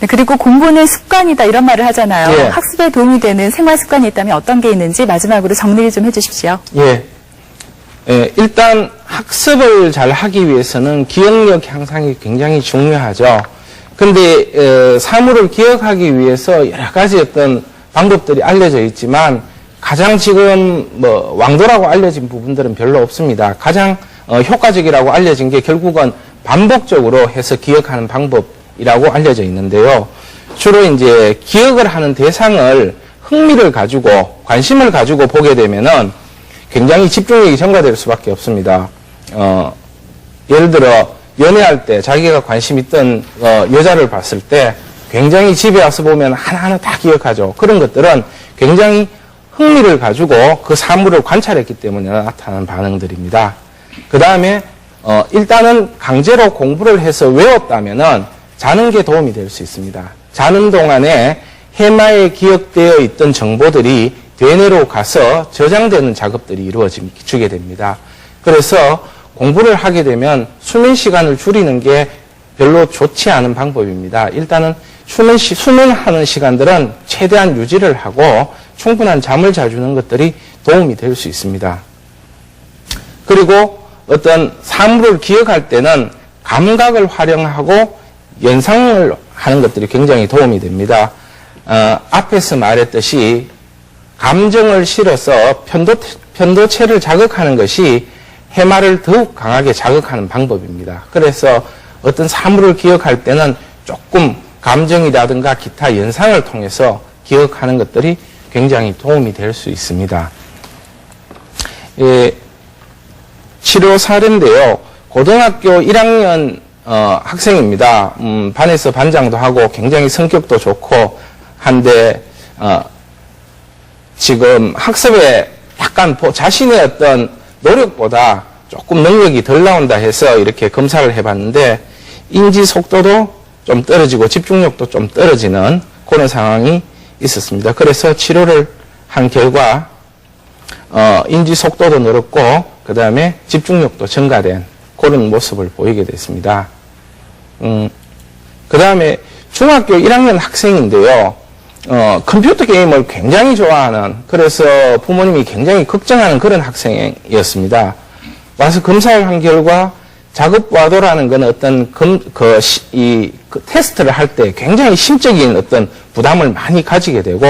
네, 그리고 공부는 습관이다 이런 말을 하잖아요. 예. 학습에 도움이 되는 생활 습관이 있다면 어떤 게 있는지 마지막으로 정리를 좀 해주십시오. 예. 일단 학습을 잘 하기 위해서는 기억력 향상이 굉장히 중요하죠. 근데 사물을 기억하기 위해서 여러 가지 어떤 방법들이 알려져 있지만 가장 지금 왕도라고 알려진 부분들은 별로 없습니다. 가장 효과적이라고 알려진 게 결국은 반복적으로 해서 기억하는 방법이라고 알려져 있는데요. 주로 이제 기억을 하는 대상을 흥미를 가지고 관심을 가지고 보게 되면은 굉장히 집중력이 증가될 수밖에 없습니다. 예를 들어 연애할 때 자기가 관심 있던 여자를 봤을 때 굉장히 집에 와서 보면 하나하나 다 기억하죠. 그런 것들은 굉장히 흥미를 가지고 그 사물을 관찰했기 때문에 나타나는 반응들입니다. 그 다음에 일단은 강제로 공부를 해서 외웠다면은 자는 게 도움이 될 수 있습니다. 자는 동안에 해마에 기억되어 있던 정보들이 되뇌로 가서 저장되는 작업들이 이루어지게 됩니다. 그래서 공부를 하게 되면 수면 시간을 줄이는 게 별로 좋지 않은 방법입니다. 일단은 수면하는 시간들은 최대한 유지를 하고 충분한 잠을 자주는 것들이 도움이 될 수 있습니다. 그리고 어떤 사물을 기억할 때는 감각을 활용하고 연상을 하는 것들이 굉장히 도움이 됩니다. 앞에서 말했듯이 감정을 실어서 편도체를 자극하는 것이 해마를 더욱 강하게 자극하는 방법입니다. 그래서 어떤 사물을 기억할 때는 조금 감정이라든가 기타 연상을 통해서 기억하는 것들이 굉장히 도움이 될 수 있습니다. 치료 사례인데요. 고등학교 1학년 학생입니다. 반에서 반장도 하고 굉장히 성격도 좋고 한데 지금 학습에 약간 자신의 어떤 노력보다 조금 능력이 덜 나온다 해서 이렇게 검사를 해봤는데 인지 속도도 좀 떨어지고 집중력도 좀 떨어지는 그런 상황이 있었습니다. 그래서 치료를 한 결과 인지 속도도 늘었고 그 다음에 집중력도 증가된 그런 모습을 보이게 됐습니다. 그 다음에 중학교 1학년 학생인데요. 컴퓨터 게임을 굉장히 좋아하는, 그래서 부모님이 굉장히 걱정하는 그런 학생이었습니다. 와서 검사를 한 결과 자급과도라는 건 어떤 테스트를 할 때 굉장히 심적인 어떤 부담을 많이 가지게 되고,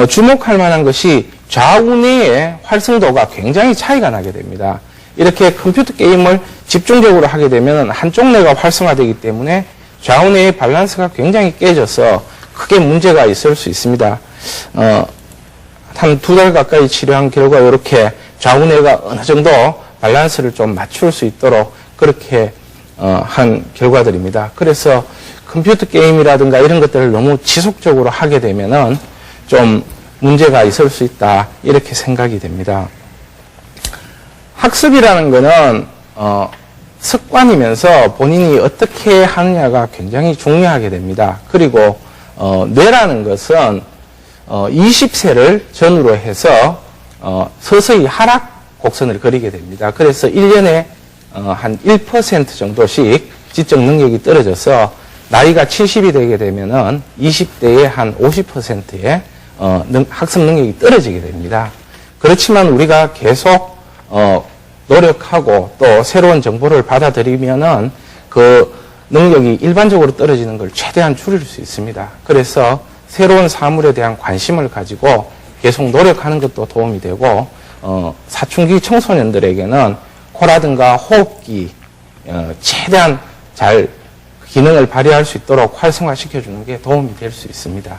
주목할 만한 것이 좌우뇌의 활성도가 굉장히 차이가 나게 됩니다. 이렇게 컴퓨터 게임을 집중적으로 하게 되면 한쪽 뇌가 활성화되기 때문에 좌우뇌의 밸런스가 굉장히 깨져서 크게 문제가 있을 수 있습니다. 한 2달 가까이 치료한 결과 이렇게 좌우뇌가 어느 정도 밸런스를 좀 맞출 수 있도록 그렇게 한 결과들입니다. 그래서 컴퓨터 게임이라든가 이런 것들을 너무 지속적으로 하게 되면은 좀 문제가 있을 수 있다, 이렇게 생각이 됩니다. 학습이라는 거는 습관이면서 본인이 어떻게 하느냐가 굉장히 중요하게 됩니다. 그리고 뇌라는 것은 20세를 전후로 해서 서서히 하락 곡선을 그리게 됩니다. 그래서 1년에 한 1% 정도씩 지적 능력이 떨어져서 나이가 70이 되게 되면은 20대에 한 50%의 학습 능력이 떨어지게 됩니다. 그렇지만 우리가 계속 노력하고 또 새로운 정보를 받아들이면은 그 능력이 일반적으로 떨어지는 걸 최대한 줄일 수 있습니다. 그래서 새로운 사물에 대한 관심을 가지고 계속 노력하는 것도 도움이 되고, 사춘기 청소년들에게는 코라든가 호흡기 최대한 잘 기능을 발휘할 수 있도록 활성화시켜주는 게 도움이 될 수 있습니다.